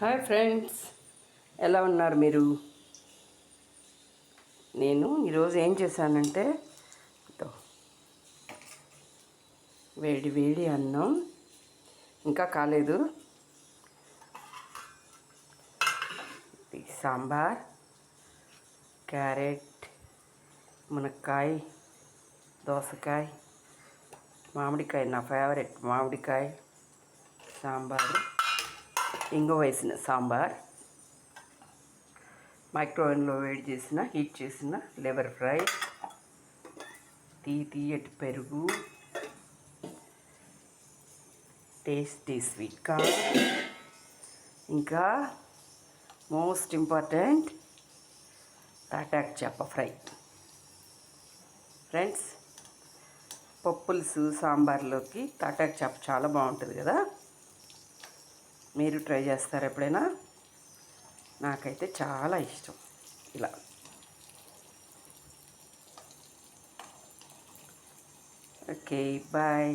Hi friends, ఎలా ఉన్నారు మీరు? నేను ఈరోజు ఏం చేశానంటే వేడి వేడి అన్నం ఇంకా కాలేదు, సాంబార్, క్యారెట్, మునక్కాయ, దోసకాయ, మామిడికాయ, నా ఫేవరెట్ మామిడికాయ సాంబారు, ఇంగువ వేసిన సాంబార్, మైక్రోవేవ్లో హీట్ చేసిన లివర్ ఫ్రై, తీయటి పెరుగు, టేస్టీ స్వీట్ కార్న్, ఇంకా మోస్ట్ ఇంపార్టెంట్ తాటాకు చేప ఫ్రై. ఫ్రెండ్స్, పప్పులుసు సాంబార్లోకి తాటాకు చేప చాలా బాగుంటుంది కదా. మీరు ట్రై చేస్తారు ఎప్పుడైనా? నాకైతే చాలా ఇష్టం ఇలా. Okay, bye.